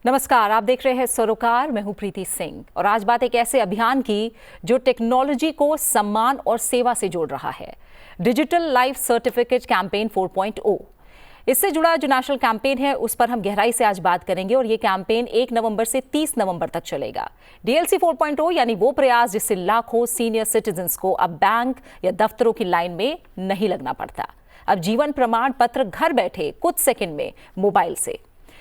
नमस्कार, आप देख रहे हैं सरोकार। मैं हूं प्रीति सिंह और आज बात एक ऐसे अभियान की जो टेक्नोलॉजी को सम्मान और सेवा से जोड़ रहा है। Digital life certificate campaign 4.0। इससे जुड़ा जो नेशनल कैंपेन है उस पर हम गहराई से आज बात करेंगे और ये कैंपेन 1 नवंबर से 30 नवंबर तक चलेगा। डीएलसी 4.0 यानी वो प्रयास जिससे लाखों सीनियर सिटीजन्स को अब बैंक या दफ्तरों की लाइन में नहीं लगना पड़ता। अब जीवन प्रमाण पत्र घर बैठे कुछ सेकंड में मोबाइल से।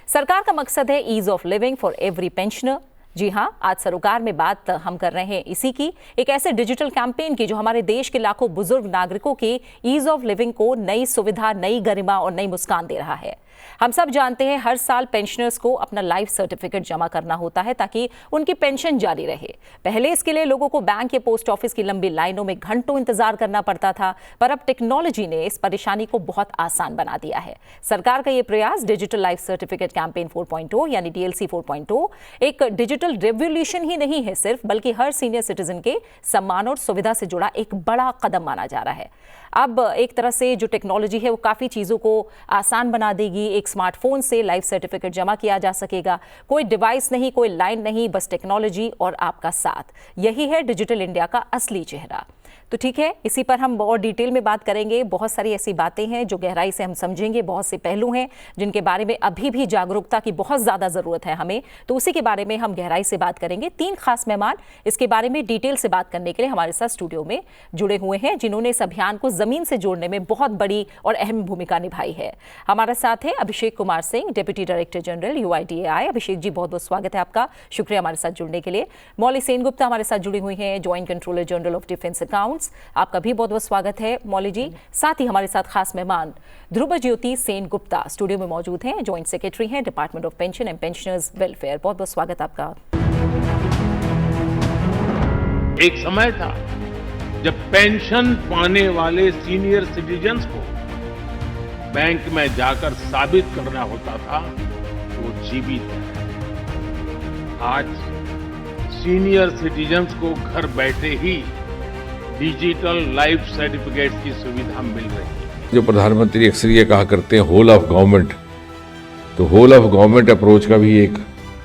सरकार का मकसद है ease of living for every pensioner. जी हां, आज सरोकार में बात हम कर रहे हैं इसी की, एक ऐसे डिजिटल कैंपेन की जो हमारे देश के लाखों बुजुर्ग नागरिकों के ईज ऑफ लिविंग को नई सुविधा, नई गरिमा और नई मुस्कान दे रहा है। हम सब जानते हैं हर साल पेंशनर्स को अपना लाइफ सर्टिफिकेट जमा करना होता है ताकि उनकी पेंशन जारी रहे। पहले इसके लिए लोगों को बैंक या पोस्ट ऑफिस की लंबी लाइनों में घंटों इंतजार करना पड़ता था, पर अब टेक्नोलॉजी ने इस परेशानी को बहुत आसान बना दिया है। सरकार का ये प्रयास डिजिटल लाइफ सर्टिफिकेट कैंपेन 4.0 यानी डीएलसी 4.0 एक डिजिटल रेवोल्यूशन ही नहीं है सिर्फ, बल्कि हर सीनियर सिटीजन के सम्मान और सुविधा से जुड़ा एक बड़ा कदम माना जा रहा है। अब एक तरह से जो टेक्नोलॉजी है वो काफ़ी चीज़ों को आसान बना देगी। एक स्मार्टफोन से लाइफ सर्टिफिकेट जमा किया जा सकेगा। कोई डिवाइस नहीं, कोई लाइन नहीं, बस टेक्नोलॉजी और आपका साथ। यही है डिजिटल इंडिया का असली चेहरा। तो ठीक है, इसी पर हम और डिटेल में बात करेंगे। बहुत सारी ऐसी बातें हैं जो गहराई से हम समझेंगे, बहुत से पहलू हैं जिनके बारे में अभी भी जागरूकता की बहुत ज़्यादा ज़रूरत है हमें, तो उसी के बारे में हम गहराई से बात करेंगे। 3 खास मेहमान इसके बारे में डिटेल से बात करने के लिए हमारे साथ स्टूडियो में जुड़े हुए हैं, जिन्होंने इस अभियान को ज़मीन से जोड़ने में बहुत बड़ी और अहम भूमिका निभाई है। हमारे साथ है Abhishek Kumar Singh, deputy director general UIDAI। Abhishek ji, बहुत बहुत स्वागत है आपका, शुक्रिया हमारे साथ जुड़ने के लिए। मौली सेनगुप्ता हमारे साथ जुड़ी हुई हैं, joint controller general of defence accounts. आपका भी बहुत बहुत स्वागत है मौली जी। साथ ही हमारे साथ खास मेहमान ध्रुव ज्योति सेन गुप्ता स्टूडियो में मौजूद हैं, ज्वाइंट सेक्रेटरी हैं department of pension and pensioners welfare. बहुत बहुत स्वागत आपका। एक समय था जब पेंशन पाने वाले सीनियर सिटीजन्स को बैंक में जाकर साबित करना होता था कि वो जीवित है। आज सीनियर सिटीजन्स को घर बैठे ही डिजिटल लाइफ सर्टिफिकेट की सुविधा मिल रही है। जो प्रधानमंत्री अक्सर ये कहा करते हैं होल ऑफ गवर्नमेंट, तो होल ऑफ गवर्नमेंट अप्रोच का भी एक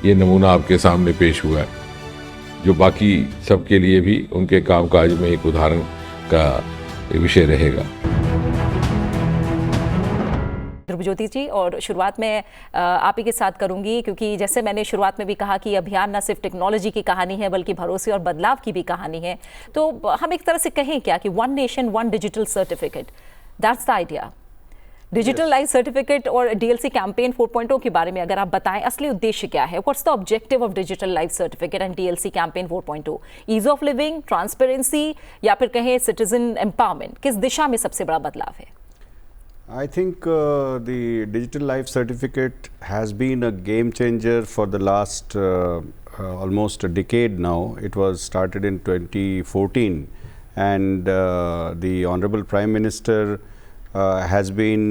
ये नमूना आपके सामने पेश हुआ है, जो बाकी सबके लिए भी उनके कामकाज में एक उदाहरण का विषय रहेगा। ध्रुव ज्योति जी, और शुरुआत में आप ही के साथ करूंगी, क्योंकि जैसे मैंने शुरुआत में भी कहा कि अभियान न सिर्फ टेक्नोलॉजी की कहानी है बल्कि भरोसे और बदलाव की भी कहानी है। तो हम एक तरह से कहें क्या कि one nation one digital certificate, that's the idea. Digital life certificate और डीएलसी कैंपेन 4.0 के बारे में अगर आप बताएं, असली उद्देश्य क्या है? What's the objective of digital life certificate and DLC campaign 4.0? Ease of living, transparency, या फिर कहें सिटीजन एम्पावरमेंट? किस दिशा में सबसे बड़ा बदलाव है? I think the digital life certificate has been a game changer for the last almost a decade now. It was started in 2014 and the Honorable Prime Minister has been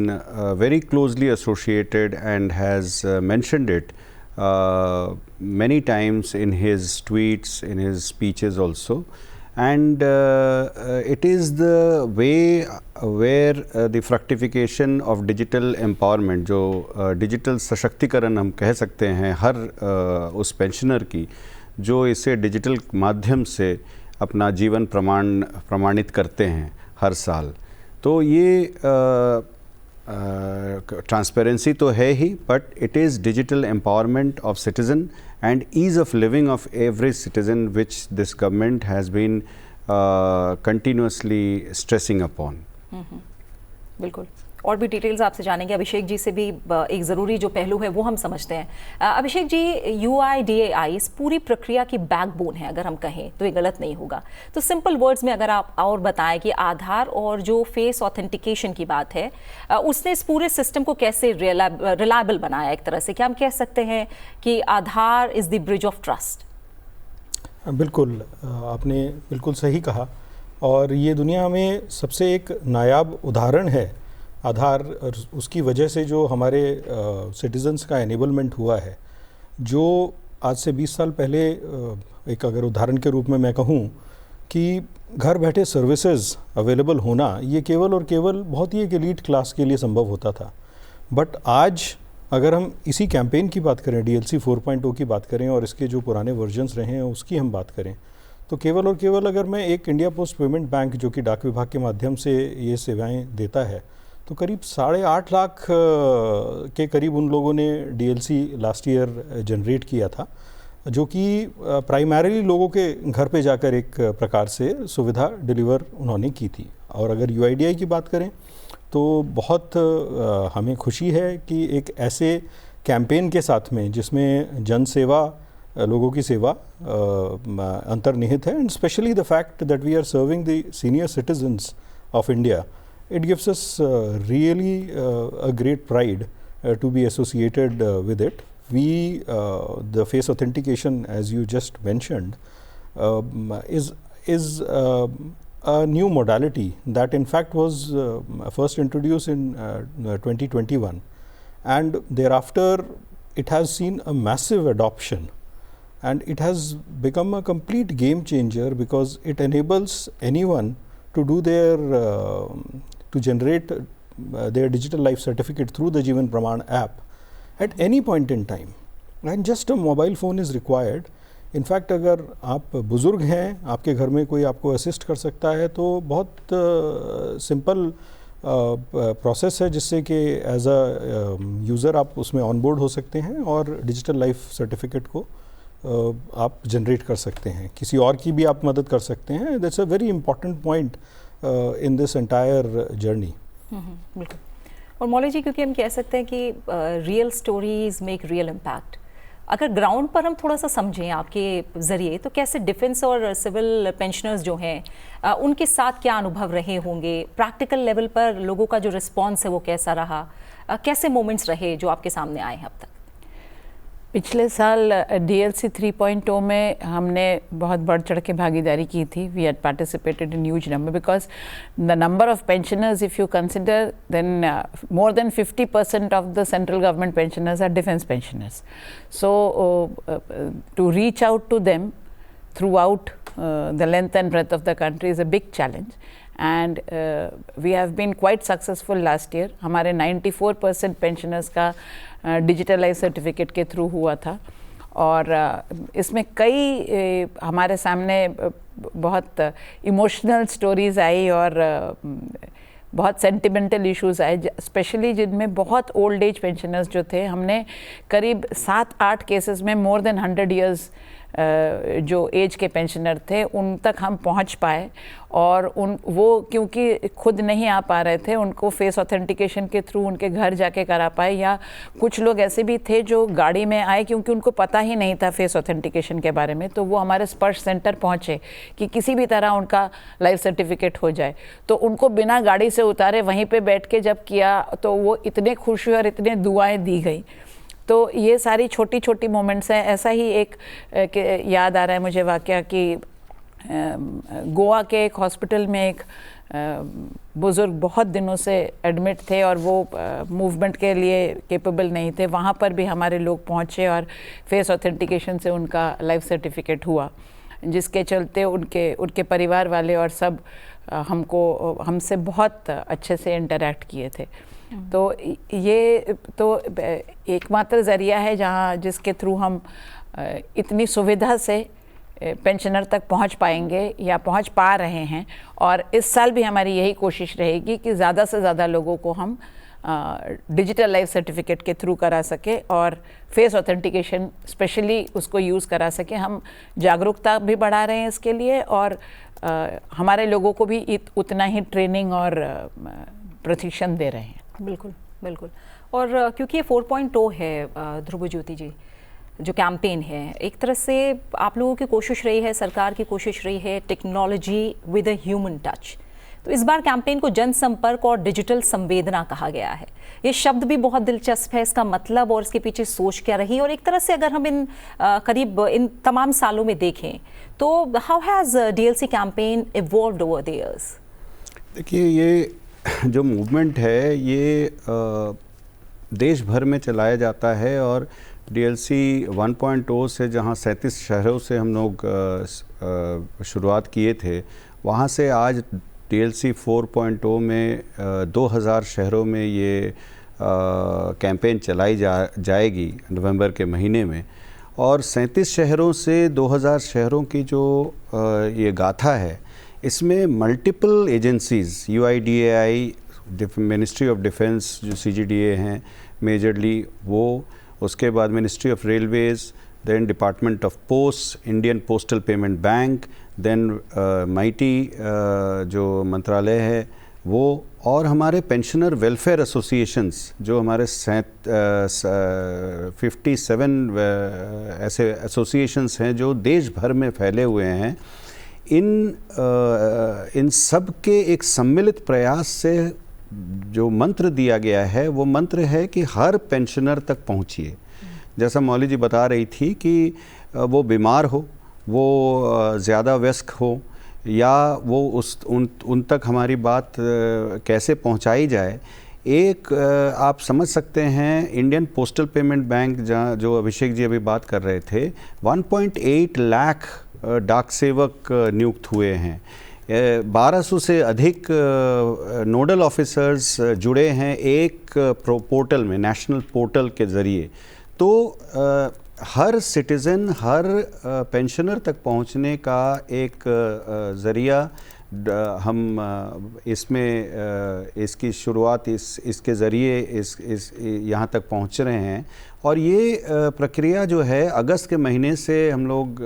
very closely associated and has mentioned it many times in his tweets, in his speeches also. And it is the way where the fructification of digital empowerment, जो digital सशक्तिकरण हम कह सकते हैं हर उस pensioner की, जो इसे डिजिटल माध्यम से अपना जीवन प्रमाणित करते हैं हर साल। तो ये ट्रांसपेरेंसी तो है ही, but it is digital empowerment of citizen and ease of living of every citizen, which this government has been continuously stressing upon. बिल्कुल, और भी डिटेल्स आपसे जानेंगे। अभिषेक जी से भी एक ज़रूरी जो पहलू है वो हम समझते हैं। अभिषेक जी, UIDAI इस पूरी प्रक्रिया की बैकबोन है, अगर हम कहें तो ये गलत नहीं होगा। तो सिंपल वर्ड्स में अगर आप और बताएं कि आधार और जो फेस ऑथेंटिकेशन की बात है, उसने इस पूरे सिस्टम को कैसे रिलायबल बनाया? एक तरह से क्या हम कह सकते हैं कि Aadhaar is the bridge of trust? बिल्कुल, आपने बिल्कुल सही कहा, और ये दुनिया में सबसे एक नायाब उदाहरण है आधार, उसकी वजह से जो हमारे सिटीजन्स का एनेबलमेंट हुआ है। जो आज से 20 साल पहले एक अगर उदाहरण के रूप में मैं कहूँ कि घर बैठे सर्विसेज अवेलेबल होना, ये केवल और केवल बहुत ही एक एलीट क्लास के लिए संभव होता था। बट आज अगर हम इसी कैंपेन की बात करें, डीएलसी 4.0 की बात करें और इसके जो पुराने वर्जन्स रहे हैं उसकी हम बात करें, तो केवल और केवल अगर मैं एक इंडिया पोस्ट पेमेंट बैंक जो कि डाक विभाग के माध्यम से ये सेवाएं देता है, तो करीब 8.5 लाख के करीब उन लोगों ने डीएलसी लास्ट ईयर जनरेट किया था, जो कि प्राइमरीली लोगों के घर पे जाकर एक प्रकार से सुविधा डिलीवर उन्होंने की थी। और अगर यूआईडीआई की बात करें तो बहुत हमें खुशी है कि एक ऐसे कैंपेन के साथ में जिसमें जन सेवा, लोगों की सेवा अंतर्निहित है, and specially the fact that we are serving the senior citizens of India, it gives us really a great pride to be associated with it. The face authentication, as you just mentioned, is a new modality that in fact was first introduced in 2021, and thereafter it has seen a massive adoption, and it has become a complete game changer because it enables anyone to do to generate their digital life certificate through the Jeevan Praman app at any point in time, and just a mobile phone is required. In fact, अगर आप बुज़ुर्ग हैं, आपके घर में कोई आपको assist कर सकता है, तो बहुत सिंपल प्रोसेस है जिससे कि एज अ यूज़र आप उसमें ऑनबोर्ड हो सकते हैं और डिजिटल लाइफ सर्टिफिकेट को आप जनरेट कर सकते हैं, किसी और की भी आप मदद कर सकते हैं. That's a very important point in this entire journey. बिल्कुल. और मौली जी, क्योंकि हम कह सकते हैं कि real stories make real impact, अगर ग्राउंड पर हम थोड़ा सा समझें आपके ज़रिए, तो कैसे डिफेंस और सिविल पेंशनर्स जो हैं उनके साथ क्या अनुभव रहे होंगे, प्रैक्टिकल लेवल पर लोगों का जो रिस्पॉन्स है वो कैसा रहा, कैसे मोमेंट्स रहे जो आपके सामने आए हैं अब तक? पिछले साल डीएलसी 3.0 में हमने बहुत बढ़ चढ़ के भागीदारी की थी. We had participated in huge number because the number of pensioners, if you consider, then more than 50% of the central government pensioners are defence pensioners. So to reach out to them throughout the length and breadth of the country is a big challenge, and we have been quite successful last year. हमारे 94% pensioners का digital life certificate के through हुआ था, और इसमें कई हमारे सामने बहुत इमोशनल स्टोरीज आई और बहुत सेंटिमेंटल इश्यूज आए, स्पेशली जिनमें बहुत ओल्ड एज पेंशनर्स जो थे. हमने करीब 7-8 केसेस में मोर देन 100 ईयर्स जो एज के पेंशनर थे उन तक हम पहुंच पाए, और वो क्योंकि खुद नहीं आ पा रहे थे, उनको फेस ऑथेंटिकेशन के थ्रू उनके घर जाके करा पाए, या कुछ लोग ऐसे भी थे जो गाड़ी में आए क्योंकि उनको पता ही नहीं था फेस ऑथेंटिकेशन के बारे में, तो वो हमारे स्पर्श सेंटर पहुंचे कि किसी भी तरह उनका लाइफ सर्टिफिकेट हो जाए. तो उनको बिना गाड़ी से उतारे वहीं पे बैठ के जब किया तो वो इतने खुश हुए और इतने दुआएं दी गई. तो ये सारी छोटी छोटी मोमेंट्स हैं. ऐसा ही एक याद आ रहा है मुझे वाकया कि गोवा के एक हॉस्पिटल में एक बुज़ुर्ग बहुत दिनों से एडमिट थे और वो मूवमेंट के लिए केपेबल नहीं थे. वहाँ पर भी हमारे लोग पहुँचे और फेस ऑथेंटिकेशन से उनका लाइफ सर्टिफिकेट हुआ, जिसके चलते उनके परिवार वाले और सब हमसे बहुत अच्छे से इंटरैक्ट किए थे. तो ये तो एकमात्र ज़रिया है जिसके थ्रू हम इतनी सुविधा से पेंशनर तक पहुंच पाएंगे या पहुंच पा रहे हैं. और इस साल भी हमारी यही कोशिश रहेगी कि ज़्यादा से ज़्यादा लोगों को हम डिजिटल लाइफ सर्टिफिकेट के थ्रू करा सके और फेस ऑथेंटिकेशन स्पेशली उसको यूज़ करा सके. हम जागरूकता भी बढ़ा रहे हैं इसके लिए, और हमारे लोगों को भी उतना ही ट्रेनिंग और प्रशिक्षण दे रहे हैं. बिल्कुल बिल्कुल. और क्योंकि ये 4.0 है ध्रुव ज्योति जी, जो कैंपेन है, एक तरह से आप लोगों की कोशिश रही है, सरकार की कोशिश रही है, technology with a human touch. तो इस बार कैंपेन को जनसंपर्क और डिजिटल संवेदना कहा गया है. ये शब्द भी बहुत दिलचस्प है, इसका मतलब और इसके पीछे सोच क्या रही, और एक तरह से अगर हम करीब इन तमाम सालों में देखें तो how has DLC campaign evolved over the years? देखिए, ये जो मूवमेंट है ये देश भर में चलाया जाता है, और डीएलसी 1.0 से जहाँ 37 शहरों से हम लोग शुरुआत किए थे, वहाँ से आज डीएलसी 4.0 में 2000 शहरों में ये कैंपेन चलाई जाएगी नवंबर के महीने में, और 37 शहरों से 2000 शहरों की जो ये गाथा है, इसमें multiple agencies, UIDAI, ministry of defence जो CGDA हैं मेजरली वो, उसके बाद ministry of railways, then department of post, Indian postal payment bank, then MeitY जो मंत्रालय है वो, और हमारे पेंशनर वेलफेयर एसोसिएशंस जो हमारे 57 ऐसे एसोसिएशंस हैं जो देश भर में फैले हुए हैं। इन सब के एक सम्मिलित प्रयास से जो मंत्र दिया गया है वो मंत्र है कि हर पेंशनर तक पहुंचिए। जैसा मौली जी बता रही थी कि वो बीमार हो, वो ज़्यादा व्यस्त हो, या वो उन तक हमारी बात कैसे पहुंचाई जाए। एक आप समझ सकते हैं, इंडियन पोस्टल पेमेंट बैंक जहाँ जो अभिषेक जी अभी बात कर रहे थे, 1.8 लाख डाक सेवक नियुक्त हुए हैं, 1200 से अधिक नोडल ऑफिसर्स जुड़े हैं एक पोर्टल में, नेशनल पोर्टल के ज़रिए। तो हर सिटीज़न, हर पेंशनर तक पहुंचने का एक ज़रिया हम इसमें इसकी शुरुआत इसके ज़रिए इस यहाँ तक पहुंच रहे हैं। और ये प्रक्रिया जो है अगस्त के महीने से हम लोग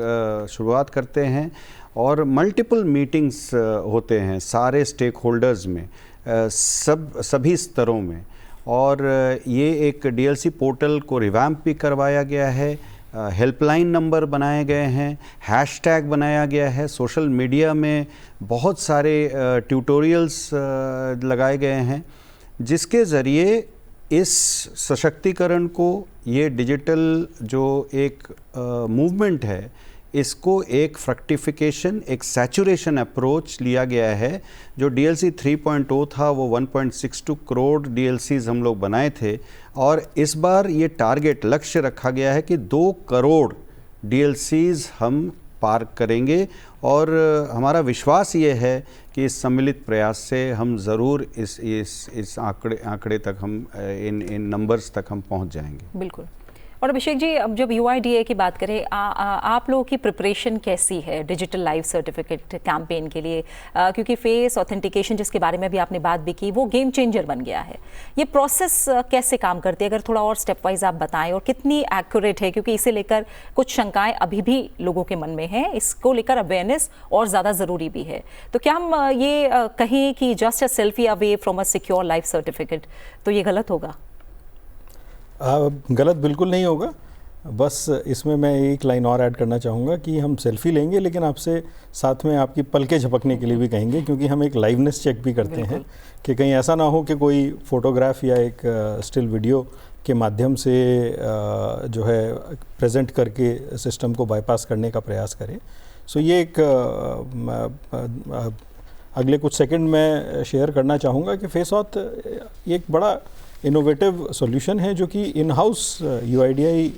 शुरुआत करते हैं, और मल्टीपल मीटिंग्स होते हैं सारे स्टेक होल्डर्स में, सभी स्तरों में। और ये एक DLC पोर्टल को रिवैम्प भी करवाया गया है, हेल्पलाइन नंबर बनाए गए हैं, हैशटैग बनाया गया है, सोशल मीडिया में बहुत सारे ट्यूटोरियल्स लगाए गए हैं, जिसके ज़रिए इस सशक्तिकरण को, ये डिजिटल जो एक मूवमेंट है, इसको एक फ्रक्टिफिकेशन, एक सैचुरेशन अप्रोच लिया गया है। जो DLC 3.0 था वो 1.62 करोड़ DLCs हम लोग बनाए थे, और इस बार ये टारगेट, लक्ष्य रखा गया है कि 2 करोड़ DLCs हम पार करेंगे। और हमारा विश्वास ये है कि इस सम्मिलित प्रयास से हम ज़रूर इस आंकड़े तक हम इन नंबर्स तक हम पहुंच जाएंगे। बिल्कुल। और अभिषेक जी, अब जब UIDAI की बात करें, आप लोगों की प्रिपरेशन कैसी है डिजिटल लाइफ सर्टिफिकेट कैंपेन के लिए? क्योंकि फेस ऑथेंटिकेशन जिसके बारे में भी आपने बात भी की, वो गेम चेंजर बन गया है। ये प्रोसेस कैसे काम करती है, अगर थोड़ा और स्टेप वाइज आप बताएं, और कितनी एक्यूरेट है? क्योंकि इसे लेकर कुछ शंकाएं अभी भी लोगों के मन में हैं, इसको लेकर अवेयरनेस और ज़्यादा ज़रूरी भी है। तो क्या हम ये कहें कि just a selfie away from a secure life certificate, तो ये गलत होगा? गलत बिल्कुल नहीं होगा। बस इसमें मैं एक लाइन और ऐड करना चाहूँगा कि हम सेल्फी लेंगे, लेकिन आपसे साथ में आपकी पलकें झपकने के लिए भी कहेंगे, क्योंकि हम एक लाइवनेस चेक भी करते हैं कि कहीं ऐसा ना हो कि कोई फ़ोटोग्राफ या एक स्टिल वीडियो के माध्यम से जो है प्रेजेंट करके सिस्टम को बाईपास करने का प्रयास करें। सो ये एक अगले कुछ सेकंड में शेयर करना चाहूँगा कि फेस ऑथ एक बड़ा इनोवेटिव सॉल्यूशन है जो कि इन हाउस UIDAI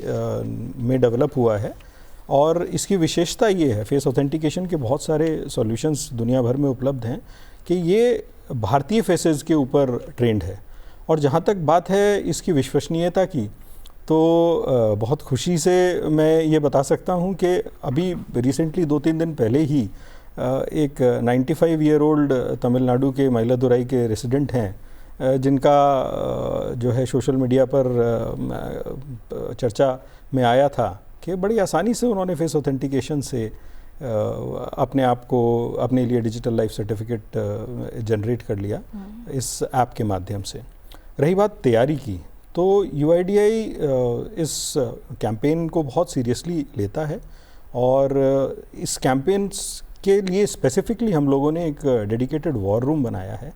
में डेवलप हुआ है। और इसकी विशेषता ये है, फेस ऑथेंटिकेशन के बहुत सारे सॉल्यूशंस दुनिया भर में उपलब्ध हैं, कि ये भारतीय फेसेस के ऊपर ट्रेंड है। और जहाँ तक बात है इसकी विश्वसनीयता की, तो बहुत खुशी से मैं ये बता सकता हूँ कि अभी रिसेंटली 2-3 दिन पहले ही एक 95 ईयर ओल्ड तमिलनाडु के मयिलादुराई के रेसिडेंट हैं, जिनका जो है सोशल मीडिया पर चर्चा में आया था कि बड़ी आसानी से उन्होंने फेस ऑथेंटिकेशन से अपने आप को, अपने लिए डिजिटल लाइफ सर्टिफिकेट जनरेट कर लिया इस ऐप के माध्यम से। रही बात तैयारी की, तो UIDAI इस कैंपेन को बहुत सीरियसली लेता है, और इस कैंपेन्स के लिए स्पेसिफिकली हम लोगों ने एक डेडिकेटेड वॉर रूम बनाया है।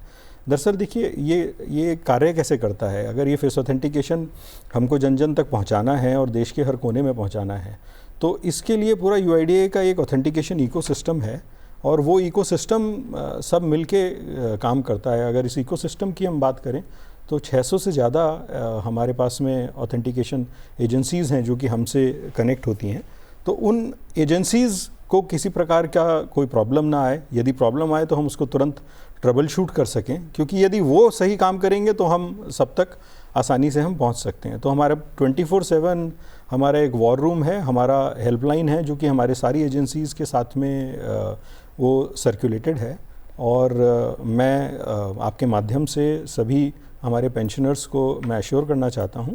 दरअसल देखिए, ये कार्य कैसे करता है, अगर ये फेस ऑथेंटिकेशन हमको जन जन तक पहुंचाना है और देश के हर कोने में पहुंचाना है, तो इसके लिए पूरा UIDAI का एक ऑथेंटिकेशन इकोसिस्टम है, और वो इकोसिस्टम सब मिलके काम करता है। अगर इस इकोसिस्टम की हम बात करें तो 600 से ज़्यादा हमारे पास में ऑथेंटिकेशन एजेंसीज़ हैं जो कि हमसे कनेक्ट होती हैं। तो उन एजेंसीज़ को किसी प्रकार का कोई प्रॉब्लम ना आए, यदि प्रॉब्लम आए तो हम उसको तुरंत ट्रबल शूट कर सकें, क्योंकि यदि वो सही काम करेंगे तो हम सब तक आसानी से हम पहुंच सकते हैं। तो हमारा 24/7 हमारा एक वॉर रूम है, हमारा हेल्पलाइन है, जो कि हमारे सारी एजेंसीज़ के साथ में वो सर्कुलेटेड है। और मैं आपके माध्यम से सभी हमारे पेंशनर्स को मैं एश्योर करना चाहता हूं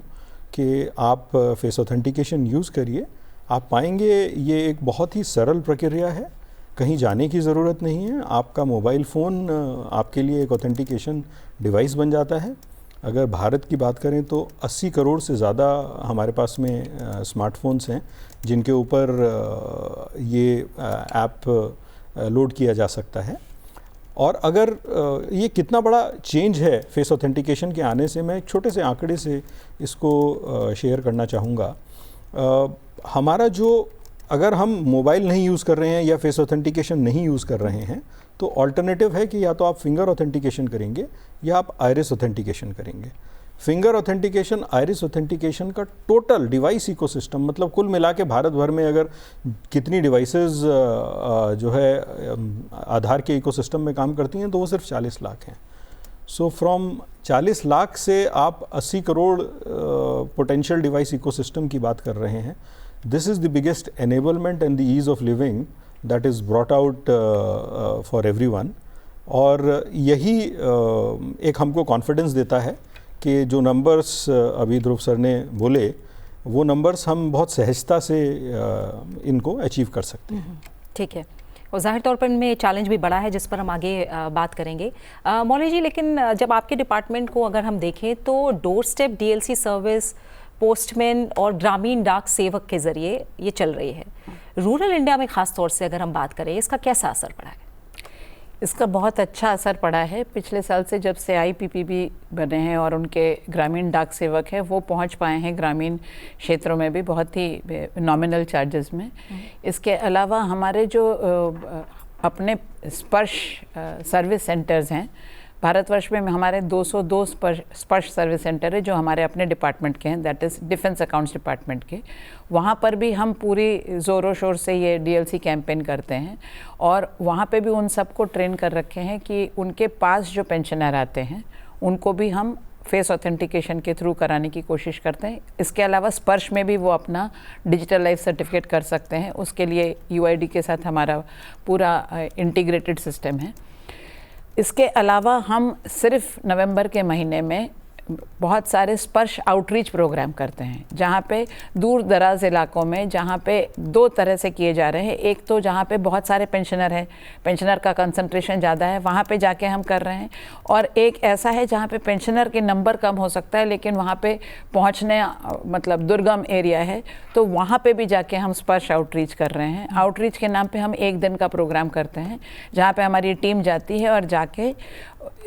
कि आप फेस ऑथेंटिकेशन यूज़ करिए। आप पाएंगे ये एक बहुत ही सरल प्रक्रिया है, कहीं जाने की ज़रूरत नहीं है। आपका मोबाइल फ़ोन आपके लिए एक ऑथेंटिकेशन डिवाइस बन जाता है। अगर भारत की बात करें तो 80 करोड़ से ज़्यादा हमारे पास में स्मार्टफोन्स हैं जिनके ऊपर ये ऐप लोड किया जा सकता है। और अगर ये कितना बड़ा चेंज है फेस ऑथेंटिकेशन के आने से, मैं एक छोटे से आंकड़े से इसको शेयर करना चाहूँगा। हमारा जो, अगर हम मोबाइल नहीं यूज़ कर रहे हैं या फेस ऑथेंटिकेशन नहीं यूज़ कर रहे हैं, तो ऑल्टरनेटिव है कि या तो आप फिंगर ऑथेंटिकेशन करेंगे या आप आइरिस ऑथेंटिकेशन करेंगे। फिंगर ऑथेंटिकेशन, आइरिस ऑथेंटिकेशन का टोटल डिवाइस इकोसिस्टम, मतलब कुल मिला के भारत भर में अगर कितनी डिवाइसेस जो है आधार के इकोसिस्टम में काम करती हैं तो वो सिर्फ 40 लाख हैं। सो फ्रॉम 40 लाख से आप 80 करोड़ पोटेंशियल डिवाइस इकोसिस्टम की बात कर रहे हैं। This is the biggest enablement and the ease of living that is brought out for everyone. और यही एक हमको कॉन्फिडेंस देता है कि जो नंबर्स अभी ध्रुव सर ने बोले, वो नंबर्स हम बहुत सहजता से इनको अचीव कर सकते हैं। ठीक है, और जाहिर तौर पर इनमें चैलेंज भी बड़ा है जिस पर हम आगे बात करेंगे। मौली जी, लेकिन जब आपके डिपार्टमेंट को अगर हम देखें तो door step DLC service postman और ग्रामीण डाक सेवक के ज़रिए ये चल रही है। रूरल इंडिया में ख़ास तौर से अगर हम बात करें, इसका कैसा असर पड़ा है? इसका बहुत अच्छा असर पड़ा है। पिछले साल से जब से IPPB बने हैं और उनके ग्रामीण डाक सेवक हैं, वो पहुंच पाए हैं ग्रामीण क्षेत्रों में भी बहुत ही नॉमिनल चार्जेस में। इसके अलावा हमारे जो अपने स्पर्श सर्विस सेंटर्स हैं, भारतवर्ष में हमारे 202 स्पर्श सर्विस सेंटर है जो हमारे अपने डिपार्टमेंट के हैं, that is defence accounts department के। वहाँ पर भी हम पूरी ज़ोरों शोर से ये DLC कैंपेन करते हैं और वहाँ पे भी उन सबको ट्रेन कर रखे हैं कि उनके पास जो पेंशनर आते हैं उनको भी हम फेस ऑथेंटिकेशन के थ्रू कराने की कोशिश करते हैं। इसके अलावा स्पर्श में भी वो अपना डिजिटल लाइफ सर्टिफिकेट कर सकते हैं, उसके लिए UID के साथ हमारा पूरा इंटीग्रेटेड सिस्टम है। इसके अलावा हम सिर्फ नवंबर के महीने में बहुत सारे स्पर्श आउटरीच प्रोग्राम करते हैं, जहाँ पे दूर दराज इलाकों में, जहाँ पे 2 तरह से किए जा रहे हैं। एक तो जहाँ पे बहुत सारे पेंशनर हैं, पेंशनर का कंसंट्रेशन ज़्यादा है, वहाँ पे जाके हम कर रहे हैं। और एक ऐसा है जहाँ पे पेंशनर के नंबर कम हो सकता है लेकिन वहाँ पे पहुँचने मतलब दुर्गम एरिया है, तो वहाँ पे भी जाके हम स्पर्श आउटरीच कर रहे हैं। आउटरीच के नाम पे हम 1 दिन का प्रोग्राम करते हैं जहाँ पे हमारी टीम जाती है और जाके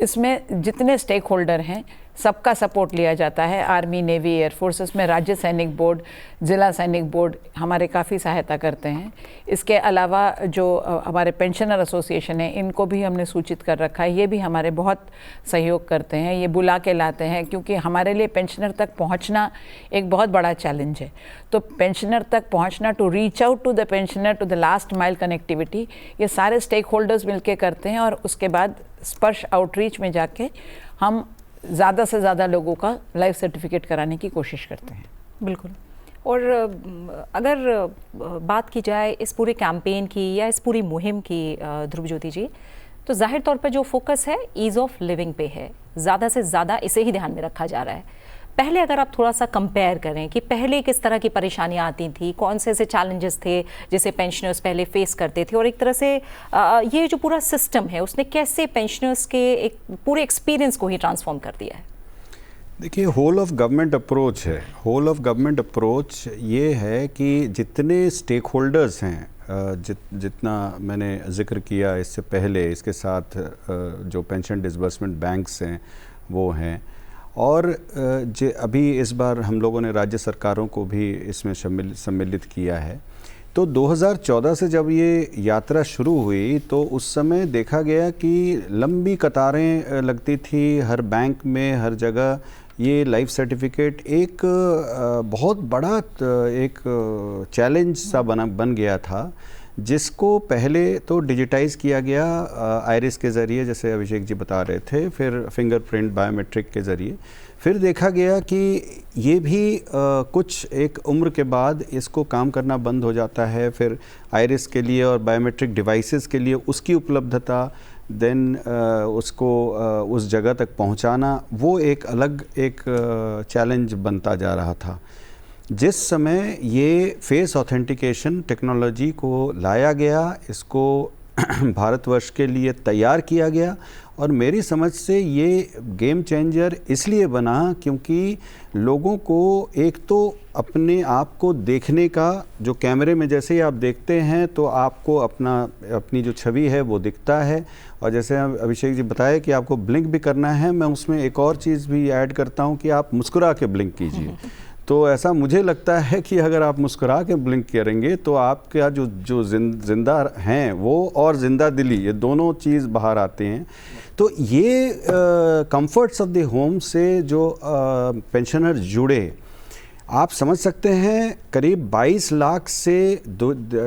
इसमें जितने स्टेक होल्डर हैं सबका सपोर्ट लिया जाता है। आर्मी, नेवी, एयरफोर्स, इसमें राज्य सैनिक बोर्ड, ज़िला सैनिक बोर्ड हमारे काफ़ी सहायता करते हैं। इसके अलावा जो हमारे पेंशनर एसोसिएशन है, इनको भी हमने सूचित कर रखा है, ये भी हमारे बहुत सहयोग करते हैं, ये बुला के लाते हैं, क्योंकि हमारे लिए पेंशनर तक पहुंचना एक बहुत बड़ा चैलेंज है। तो पेंशनर तक पहुंचना, to reach out to the pensioner, to the last mile connectivity, ये सारे स्टेक होल्डर्स मिलकर करते हैं। और उसके बाद स्पर्श आउटरीच में जाके हम ज़्यादा से ज़्यादा लोगों का लाइफ सर्टिफिकेट कराने की कोशिश करते हैं। बिल्कुल। और अगर बात की जाए इस पूरे कैंपेन की या इस पूरी मुहिम की ध्रुव ज्योति जी, तो जाहिर तौर पर जो फोकस है ईज़ ऑफ लिविंग पे है, ज़्यादा से ज़्यादा इसे ही ध्यान में रखा जा रहा है। पहले अगर आप थोड़ा सा कंपेयर करें कि पहले किस तरह की परेशानियां आती थी, कौन से ऐसे चैलेंजेस थे जिसे पेंशनर्स पहले फेस करते थे, और एक तरह से ये जो पूरा सिस्टम है उसने कैसे पेंशनर्स के एक पूरे एक्सपीरियंस को ही ट्रांसफॉर्म कर दिया है? देखिए, होल ऑफ गवर्नमेंट अप्रोच है। होल ऑफ गवर्नमेंट अप्रोच ये है कि जितने स्टेक होल्डर्स हैं, जितना मैंने जिक्र किया इससे पहले, इसके साथ जो पेंशन डिसबर्समेंट बैंक्स हैं वो हैं, और अभी इस बार हम लोगों ने राज्य सरकारों को भी इसमें सम्मिलित किया है। तो 2014 से जब ये यात्रा शुरू हुई तो उस समय देखा गया कि लंबी कतारें लगती थी हर बैंक में, हर जगह। ये लाइफ सर्टिफिकेट एक बहुत बड़ा एक चैलेंज सा बन गया था, जिसको पहले तो डिजिटाइज किया गया आइरिस के ज़रिए, जैसे अभिषेक जी बता रहे थे, फिर फिंगरप्रिंट बायोमेट्रिक के ज़रिए, फिर देखा गया कि ये भी कुछ एक उम्र के बाद इसको काम करना बंद हो जाता है। फिर आइरिस के लिए और बायोमेट्रिक डिवाइसेस के लिए उसकी उपलब्धता, देन उसको उस जगह तक पहुंचाना, वो एक अलग एक चैलेंज बनता जा रहा था। जिस समय ये फेस ऑथेंटिकेशन टेक्नोलॉजी को लाया गया, इसको भारतवर्ष के लिए तैयार किया गया, और मेरी समझ से ये गेम चेंजर इसलिए बना क्योंकि लोगों को एक तो अपने आप को देखने का, जो कैमरे में जैसे ही आप देखते हैं तो आपको अपनी जो छवि है वो दिखता है, और जैसे अभिषेक जी बताए कि आपको ब्लिंक भी करना है, मैं उसमें एक और चीज़ भी ऐड करता हूँ कि आप मुस्कुरा के ब्लिंक कीजिए। तो ऐसा मुझे लगता है कि अगर आप मुस्कुरा के ब्लिंक करेंगे तो आपका जो जिंदा हैं वो और जिंदा दिली, ये दोनों चीज़ बाहर आते हैं। तो ये कंफर्ट्स ऑफ द होम से जो पेंशनर जुड़े, आप समझ सकते हैं करीब 22 लाख से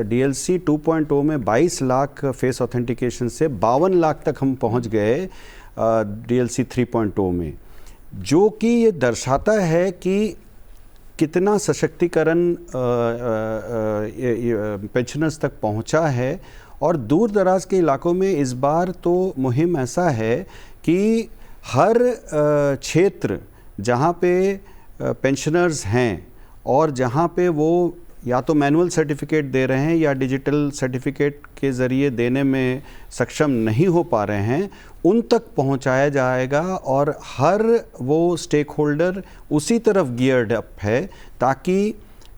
DLC 2.0 में 22 लाख फेस ऑथेंटिकेशन से 52 लाख तक हम पहुंच गए DLC 3.0 में, जो कि ये दर्शाता है कि कितना सशक्तिकरण पेंशनर्स तक पहुंचा है। और दूर दराज के इलाकों में इस बार तो मुहिम ऐसा है कि हर क्षेत्र जहां पे पेंशनर्स हैं और जहां पे वो या तो मैनुअल सर्टिफिकेट दे रहे हैं या डिजिटल सर्टिफिकेट के ज़रिए देने में सक्षम नहीं हो पा रहे हैं, उन तक पहुंचाया जाएगा। और हर वो स्टेक होल्डर उसी तरफ गियर्ड अप है ताकि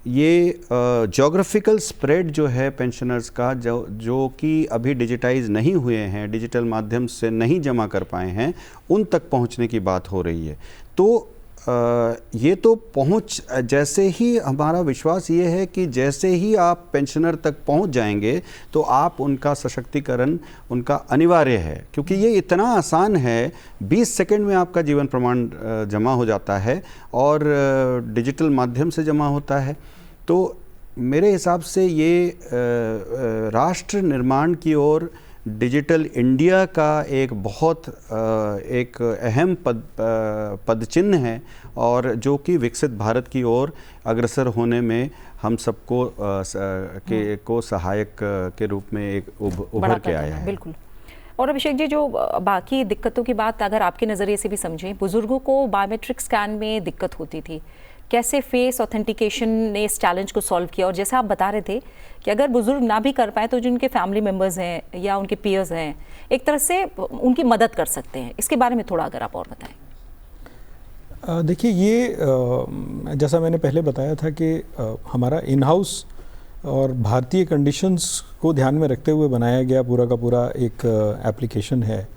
ये ज्योग्राफिकल स्प्रेड जो है पेंशनर्स का, जो कि अभी डिजिटाइज नहीं हुए हैं, डिजिटल माध्यम से नहीं जमा कर पाए हैं, उन तक पहुंचने की बात हो रही है। तो ये तो पहुंच, जैसे ही हमारा विश्वास ये है कि जैसे ही आप पेंशनर तक पहुंच जाएंगे तो आप उनका सशक्तिकरण उनका अनिवार्य है, क्योंकि ये इतना आसान है, 20 सेकंड में आपका जीवन प्रमाण जमा हो जाता है और डिजिटल माध्यम से जमा होता है। तो मेरे हिसाब से ये राष्ट्र निर्माण की ओर डिजिटल इंडिया का एक बहुत एक अहम पदचिन्ह है, और जो कि विकसित भारत की ओर अग्रसर होने में हम सबको को सहायक के रूप में एक उभर के आया है। बिल्कुल। और अभिषेक जी, जो बाकी दिक्कतों की बात अगर आपके नज़रिए से भी समझें, बुजुर्गों को बायोमेट्रिक स्कैन में दिक्कत होती थी, कैसे फेस ऑथेंटिकेशन ने इस चैलेंज को सॉल्व किया? और जैसे आप बता रहे थे कि अगर बुजुर्ग ना भी कर पाए तो जिनके फैमिली मेम्बर्स हैं या उनके पीयर्स हैं, एक तरह से उनकी मदद कर सकते हैं। इसके बारे में थोड़ा अगर आप और बताएं। देखिए, ये जैसा मैंने पहले बताया था कि हमारा इन हाउस और भारतीय कंडीशंस को ध्यान में रखते हुए बनाया गया पूरा का पूरा एक एप्लीकेशन है,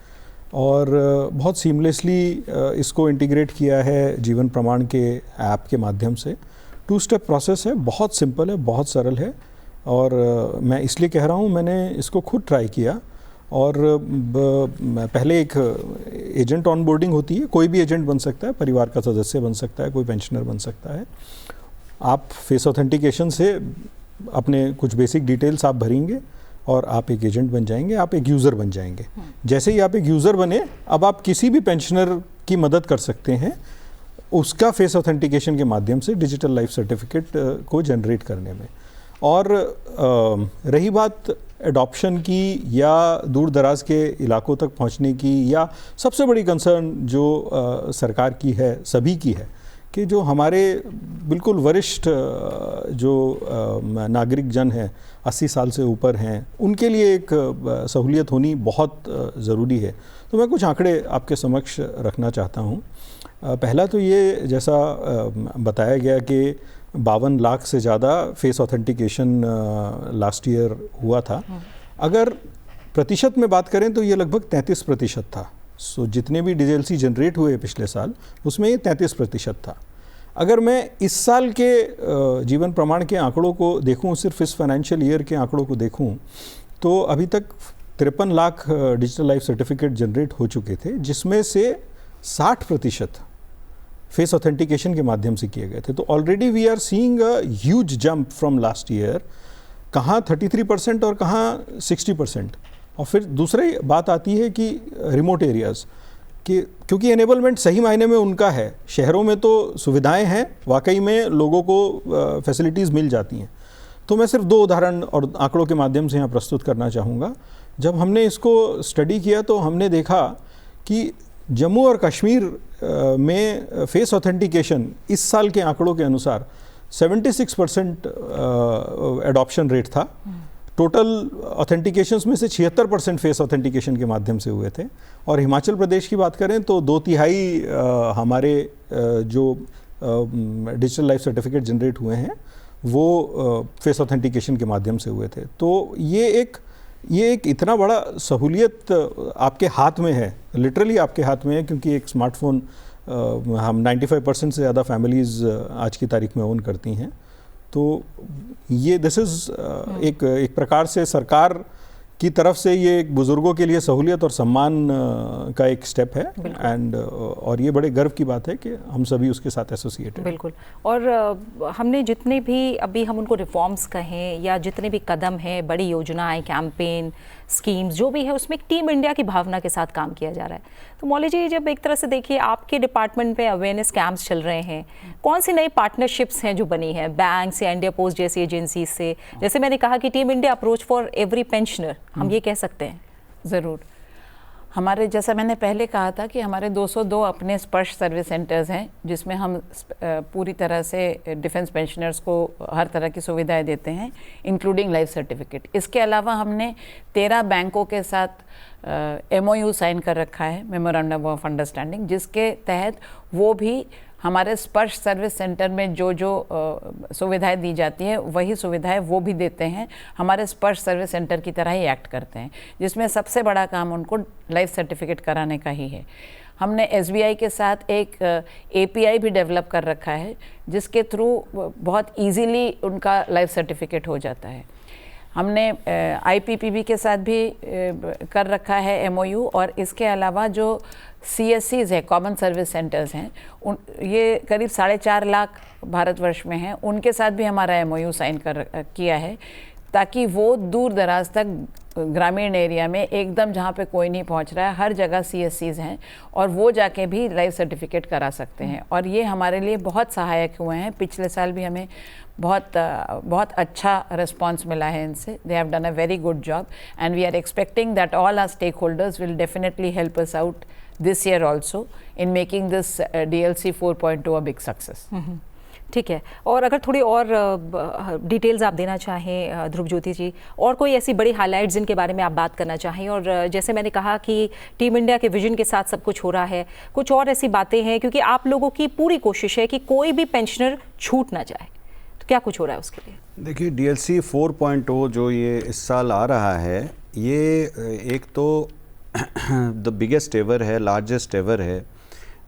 और बहुत सीमलेसली इसको इंटीग्रेट किया है जीवन प्रमाण के ऐप के माध्यम से। 2 स्टेप प्रोसेस है, बहुत सिंपल है, बहुत सरल है, और मैं इसलिए कह रहा हूँ, मैंने इसको खुद ट्राई किया। और पहले एक एजेंट ऑनबोर्डिंग होती है, कोई भी एजेंट बन सकता है, परिवार का सदस्य बन सकता है, कोई पेंशनर बन सकता है। आप फेस ऑथेंटिकेशन से अपने कुछ बेसिक डिटेल्स आप भरेंगे और आप एक एजेंट बन जाएंगे, आप एक यूज़र बन जाएंगे। जैसे ही आप एक यूज़र बने, अब आप किसी भी पेंशनर की मदद कर सकते हैं उसका फेस ऑथेंटिकेशन के माध्यम से डिजिटल लाइफ सर्टिफिकेट को जनरेट करने में। और रही बात एडॉप्शन की या दूर दराज के इलाकों तक पहुंचने की, या सबसे बड़ी कंसर्न जो सरकार की है, सभी की है, कि जो हमारे बिल्कुल वरिष्ठ जो नागरिक जन हैं, 80 साल से ऊपर हैं, उनके लिए एक सहूलियत होनी बहुत ज़रूरी है। तो मैं कुछ आंकड़े आपके समक्ष रखना चाहता हूँ। पहला तो ये, जैसा बताया गया कि 52 लाख से ज़्यादा फेस ऑथेंटिकेशन लास्ट ईयर हुआ था। अगर प्रतिशत में बात करें तो ये लगभग 33% था। सो जितने भी DLC जनरेट हुए पिछले साल, उसमें ये 33% था। अगर मैं इस साल के जीवन प्रमाण के आंकड़ों को देखूं, सिर्फ इस फाइनेंशियल ईयर के आंकड़ों को देखूं, तो अभी तक 53 lakh digital life certificate generate हो चुके थे, जिसमें से 60% फेस ऑथेंटिकेशन के माध्यम से किए गए थे। तो already we are seeing a huge jump from last year कहाँ 33% और कहाँ 60%। और फिर दूसरी बात आती है कि रिमोट एरियाज़ कि क्योंकि एनेबलमेंट सही मायने में उनका है, शहरों में तो सुविधाएं हैं, वाकई में लोगों को फैसिलिटीज़ मिल जाती हैं। तो मैं सिर्फ 2 उदाहरण और आंकड़ों के माध्यम से यहाँ प्रस्तुत करना चाहूँगा। जब हमने इसको स्टडी किया तो हमने देखा कि जम्मू और कश्मीर में फेस ऑथेंटिकेशन इस साल के आंकड़ों के अनुसार 76% एडॉप्शन रेट था। टोटल ऑथेंटिकेशंस में से 76% फेस ऑथेंटिकेशन के माध्यम से हुए थे। और हिमाचल प्रदेश की बात करें तो 2/3 हमारे जो डिजिटल लाइफ सर्टिफिकेट जनरेट हुए हैं वो फेस ऑथेंटिकेशन के माध्यम से हुए थे। तो ये एक इतना बड़ा सहूलियत आपके हाथ में है, लिटरली आपके हाथ में है, क्योंकि एक स्मार्टफोन हम 95% से ज़्यादा फैमिलीज़ आज की तारीख में ओन करती हैं। तो ये दिस इज़ एक प्रकार से सरकार की तरफ से ये एक बुज़ुर्गों के लिए सहूलियत और सम्मान का एक स्टेप है। एंड और ये बड़े गर्व की बात है कि हम सभी उसके साथ एसोसिएटेड। बिल्कुल। और हमने जितने भी अभी हम उनको रिफॉर्म्स कहें या जितने भी कदम हैं, बड़ी योजनाएं, कैंपेन, स्कीम्स जो भी है, उसमें एक टीम इंडिया की भावना के साथ काम किया जा रहा है। तो मौली जी, जब एक तरह से देखिए आपके डिपार्टमेंट में अवेयरनेस कैंप्स चल रहे हैं, कौन सी नई पार्टनरशिप्स हैं जो बनी है बैंक से, इंडिया पोस्ट जैसी एजेंसी से? जैसे मैंने कहा कि team India approach for every pensioner, हम ये कह सकते हैं। ज़रूर। हमारे, जैसा मैंने पहले कहा था कि हमारे 202 अपने स्पर्श सर्विस सेंटर्स हैं, जिसमें हम पूरी तरह से डिफेंस पेंशनर्स को हर तरह की सुविधाएं देते हैं, इंक्लूडिंग लाइफ सर्टिफिकेट। इसके अलावा हमने 13 बैंकों के साथ MOU साइन कर रखा है, मेमोरेंडम ऑफ अंडरस्टैंडिंग, जिसके तहत वो भी हमारे स्पर्श सर्विस सेंटर में जो सुविधाएं दी जाती हैं वही सुविधाएं वो भी देते हैं, हमारे स्पर्श सर्विस सेंटर की तरह ही एक्ट करते हैं, जिसमें सबसे बड़ा काम उनको लाइफ सर्टिफिकेट कराने का ही है। हमने SBI के साथ एक API भी डेवलप कर रखा है, जिसके थ्रू बहुत इजीली उनका लाइफ सर्टिफिकेट हो जाता है। हमने IPPB के साथ भी कर रखा है MOU, और इसके अलावा जो CSCs है, कॉमन सर्विस सेंटर्स हैं, ये करीब 4.5 लाख भारतवर्ष में हैं, उनके साथ भी हमारा MOU साइन किया है, ताकि वो दूर दराज तक ग्रामीण एरिया में एकदम जहाँ पे कोई नहीं पहुँच रहा है, हर जगह CSCs हैं और वो जाके भी लाइफ सर्टिफिकेट करा सकते हैं। और ये हमारे लिए बहुत सहायक हुए हैं। पिछले साल भी हमें बहुत अच्छा रिस्पॉन्स मिला है इनसे। They have done a very good job and we are expecting that all our stakeholders will definitely help us out this year also in making this DLC 4.2 a big success. ठीक है। और अगर थोड़ी और details आप देना चाहें ध्रुव ज्योति जी, और कोई ऐसी बड़ी हाइलाइट्स जिनके बारे में आप बात करना चाहें। और जैसे मैंने कहा कि टीम इंडिया के विजन के साथ सब कुछ हो रहा है, कुछ और ऐसी बातें हैं, क्योंकि आप लोगों की पूरी कोशिश है कि कोई भी पेंशनर छूट ना जाए, तो क्या कुछ हो रहा है उसके लिए? देखिए, DLC 4.0 जो ये इस साल आ रहा है, ये एक तो द बिगेस्ट एवर है, लार्जेस्ट एवर है।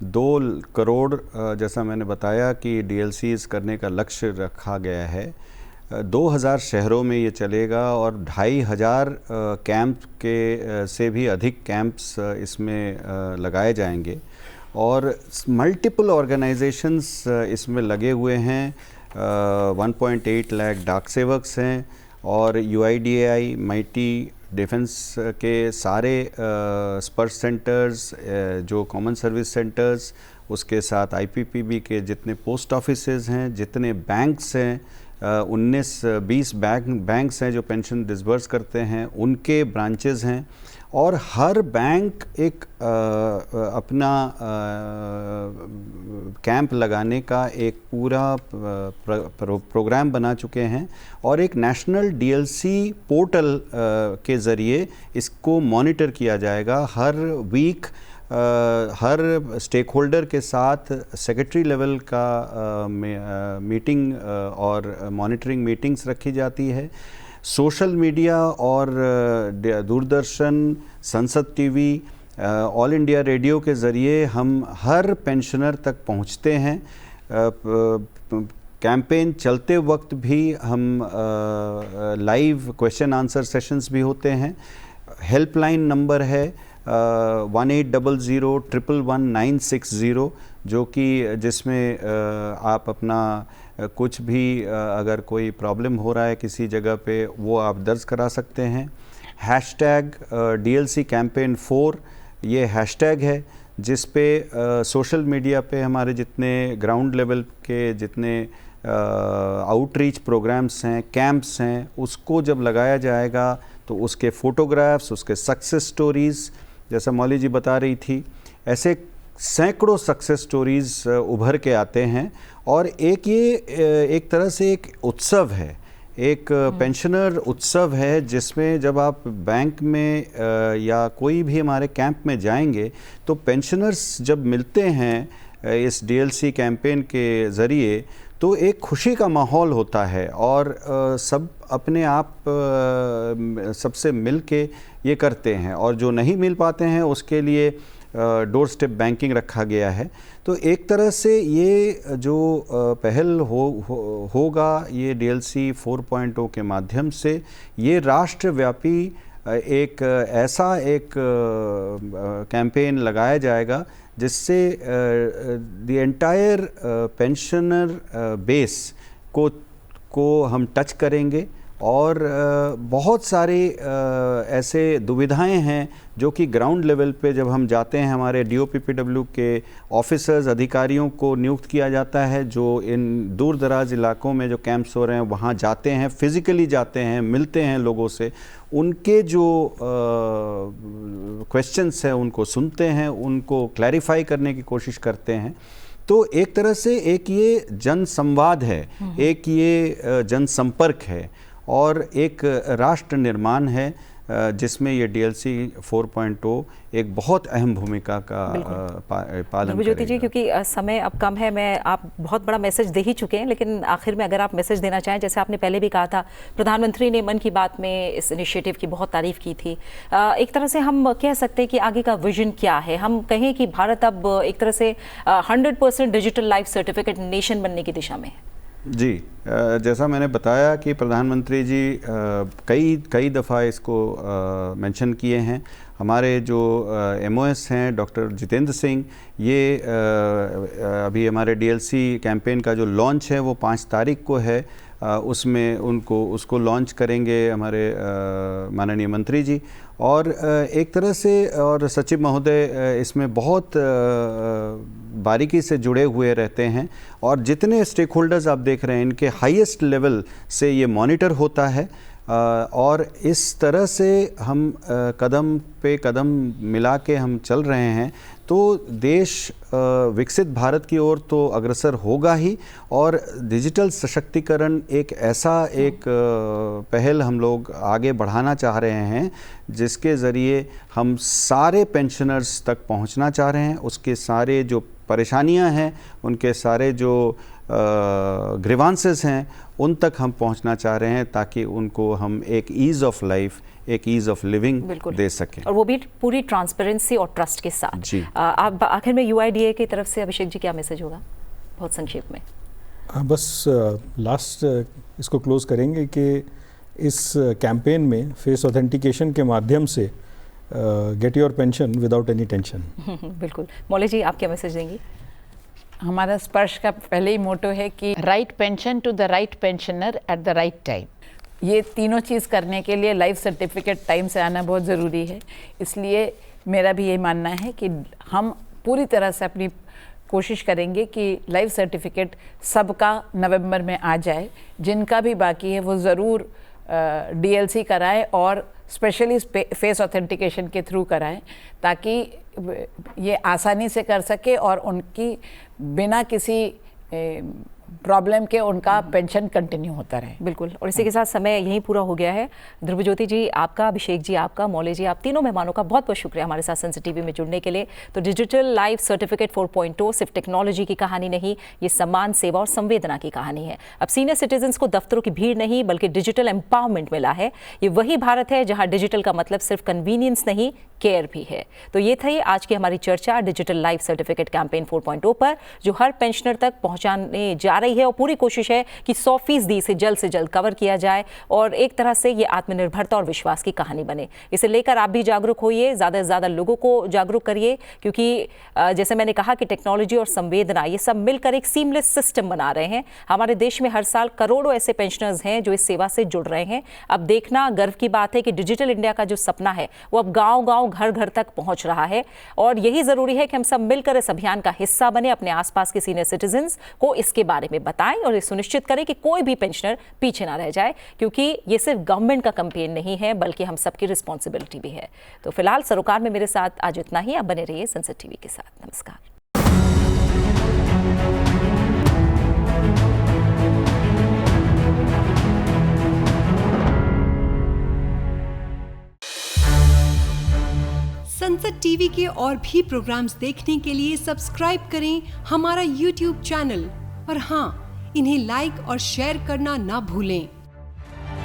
2 करोड़ जैसा मैंने बताया कि DLCs करने का लक्ष्य रखा गया है। 2000 शहरों में ये चलेगा और 2500 कैंप के से भी अधिक कैंप्स इसमें लगाए जाएंगे और मल्टीपल ऑर्गेनाइजेशंस इसमें लगे हुए हैं। 1.8 लाख डाक सेवक्स हैं और UIDAI माइटी डिफेंस के सारे स्पर्श सेंटर्स, जो कॉमन सर्विस सेंटर्स, उसके साथ IPPB के जितने पोस्ट ऑफिसेज हैं, जितने बैंक्स हैं, 19-20 बैंक्स हैं जो पेंशन डिसबर्स करते हैं, उनके ब्रांचेस हैं। और हर बैंक एक अपना कैंप लगाने का एक पूरा प्रोग्राम बना चुके हैं और एक नेशनल DLC पोर्टल के ज़रिए इसको मॉनिटर किया जाएगा। हर वीक हर स्टेक होल्डर के साथ सेक्रेटरी लेवल का मीटिंग और मॉनिटरिंग मीटिंग्स रखी जाती है। सोशल मीडिया और दूरदर्शन, संसद TV, ऑल इंडिया रेडियो के ज़रिए हम हर पेंशनर तक पहुंचते हैं। कैंपेन चलते वक्त भी हम लाइव क्वेश्चन आंसर सेशंस भी होते हैं। हेल्पलाइन नंबर है 1800 111 960, जो कि जिसमें आप अपना कुछ भी अगर कोई प्रॉब्लम हो रहा है किसी जगह पे वो आप दर्ज करा सकते हैं। हैशटैग DLC कैंपेन 4 ये हैशटैग है जिस पे सोशल मीडिया पे हमारे जितने ग्राउंड लेवल के जितने आउटरीच प्रोग्राम्स हैं, कैंप्स हैं, उसको जब लगाया जाएगा तो उसके फ़ोटोग्राफ्स, उसके सक्सेस स्टोरीज़, जैसा मौली जी बता रही थी, ऐसे सैकड़ों सक्सेस स्टोरीज़ उभर के आते हैं। और ये एक तरह से एक उत्सव है, एक पेंशनर उत्सव है जिसमें जब आप बैंक में या कोई भी हमारे कैंप में जाएंगे तो पेंशनर्स जब मिलते हैं इस DLC कैंपेन के ज़रिए तो एक खुशी का माहौल होता है और सब अपने आप सबसे मिल के ये करते हैं, और जो नहीं मिल पाते हैं उसके लिए डोर स्टेप बैंकिंग रखा गया है। तो एक तरह से ये जो पहल होगा ये DLC 4.0 के माध्यम से ये राष्ट्रव्यापी एक ऐसा एक कैंपेन लगाया जाएगा जिससे द एंटायर पेंशनर बेस को हम टच करेंगे। और बहुत सारी ऐसे दुविधाएं हैं जो कि ग्राउंड लेवल पे जब हम जाते हैं, हमारे DOPPW के ऑफिसर्स, अधिकारियों को नियुक्त किया जाता है जो इन दूर दराज इलाकों में जो कैंप्स हो रहे हैं वहाँ जाते हैं, फिज़िकली जाते हैं, मिलते हैं लोगों से, उनके जो क्वेश्चंस हैं उनको सुनते हैं, उनको क्लैरिफाई करने की कोशिश करते हैं। तो एक तरह से एक ये जन संवाद है, एक ये जनसंपर्क है और एक राष्ट्र निर्माण है जिसमें ये DLC 4.0 एक बहुत अहम भूमिका का पालन करेगा। ज्योति जी, क्योंकि समय अब कम है, मैं आप बहुत बड़ा मैसेज दे ही चुके हैं, लेकिन आखिर में अगर आप मैसेज देना चाहें, जैसे आपने पहले भी कहा था, प्रधानमंत्री ने मन की बात में इस इनिशिएटिव की बहुत तारीफ की थी। एक तरह से हम कह सकते हैं कि आगे का विजन क्या है? हम कहें कि भारत अब एक तरह से 100% डिजिटल लाइफ सर्टिफिकेट नेशन बनने की दिशा में है। जी, जैसा मैंने बताया कि प्रधानमंत्री जी कई दफ़ा इसको मेंशन किए हैं। हमारे जो MOS हैं डॉक्टर जितेंद्र सिंह, ये अभी हमारे DLC कैंपेन का जो लॉन्च है वो 5 तारीख को है, उसमें उसको लॉन्च करेंगे हमारे माननीय मंत्री जी। और एक तरह से और सचिव महोदय इसमें बहुत बारीकी से जुड़े हुए रहते हैं और जितने स्टेक होल्डर्स आप देख रहे हैं इनके हाईएस्ट लेवल से ये मॉनिटर होता है। और इस तरह से हम कदम पे कदम मिला के हम चल रहे हैं तो देश विकसित भारत की ओर तो अग्रसर होगा ही। और डिजिटल सशक्तिकरण एक ऐसा एक पहल हम लोग आगे बढ़ाना चाह रहे हैं जिसके ज़रिए हम सारे पेंशनर्स तक पहुंचना चाह रहे हैं। उसके सारे जो परेशानियां हैं, उनके सारे जो ग्रीवांसेस हैं, उन तक हम पहुंचना चाह रहे हैं ताकि उनको हम एक ईज़ ऑफ लाइफ, एक ईज़ ऑफ लिविंग दे सकें, और वो भी पूरी ट्रांसपेरेंसी और ट्रस्ट के साथ। जी। आप आखिर में UIDA की तरफ से अभिषेक जी क्या मैसेज होगा, बहुत संक्षेप में? बस लास्ट इसको क्लोज करेंगे कि इस कैंपेन में फेस ऑथेंटिकेशन के माध्यम से get your pension without any tension. बिल्कुल। मौली जी, आप क्या मैसेज देंगी? हमारा स्पर्श का पहले ही मोटो है कि right pension to the right pensioner at the right time. ये तीनों चीज़ करने के लिए लाइफ सर्टिफिकेट टाइम से आना बहुत ज़रूरी है। इसलिए मेरा भी ये मानना है कि हम पूरी तरह से अपनी कोशिश करेंगे कि लाइफ सर्टिफिकेट सबका नवंबर में आ जाए। जिनका भी बाकी है वो ज़रूर DLC कराएं और स्पेशली फेस ऑथेंटिकेशन के थ्रू कराएं ताकि ये आसानी से कर सके और उनकी बिना किसी प्रॉब्लम के उनका पेंशन कंटिन्यू होता रहे। बिल्कुल। और इसी के साथ समय यहीं पूरा हो गया है। ध्रुवज्योति जी आपका, अभिषेक जी आपका, मौली जी, आप तीनों मेहमानों का बहुत बहुत शुक्रिया हमारे साथ सनसद टीवी में जुड़ने के लिए। तो डिजिटल लाइफ सर्टिफिकेट 4.0 सिर्फ टेक्नोलॉजी की कहानी नहीं, ये सम्मान, सेवा और संवेदना की कहानी है। अब सीनियर सिटीजन्स को दफ्तरों की भीड़ नहीं बल्कि डिजिटल एम्पावरमेंट मिला है। ये वही भारत है जहाँ डिजिटल का मतलब सिर्फ कन्वीनियंस नहीं, केयर भी है। तो ये थी आज की हमारी चर्चा डिजिटल लाइफ सर्टिफिकेट कैंपेन 4.0 पर, जो हर पेंशनर तक पहुँचाने जा जा रही है और पूरी कोशिश है कि 100% इसे जल्द से जल्द कवर किया जाए और एक तरह से ये आत्मनिर्भरता और विश्वास की कहानी बने। इसे लेकर आप भी जागरूक होइए, ज़्यादा से ज़्यादा लोगों को जागरूक करिए, क्योंकि जैसे मैंने कहा कि टेक्नोलॉजी और संवेदना ये सब मिलकर एक सीमलेस सिस्टम बना रहे हैं। हमारे देश में हर साल करोड़ों ऐसे पेंशनर्स हैं जो इस सेवा से जुड़ रहे हैं। अब देखना गर्व की बात है कि डिजिटल इंडिया का जो सपना है वो अब गाँव-गाँव, घर-घर तक पहुँच रहा है और यही ज़रूरी है कि हम सब मिलकर इस अभियान का हिस्सा बने, अपने आसपास के सीनियर सिटीजन्स को इसके बारे में बताएं और ये सुनिश्चित करें कि कोई भी पेंशनर पीछे ना रह जाए, क्योंकि ये सिर्फ गवर्नमेंट का कैंपेन नहीं है बल्कि हम सबकी रिस्पॉन्सिबिलिटी भी है। तो फिलहाल सरोकार में मेरे साथ आज इतना ही। आप बने रहिए सनसेट टीवी के साथ। नमस्कार। सनसेट टीवी के और भी प्रोग्राम्स देखने के लिए सब्सक्राइब करें हमारा YouTube चैनल और हाँ, इन्हें लाइक और शेयर करना ना भूलें।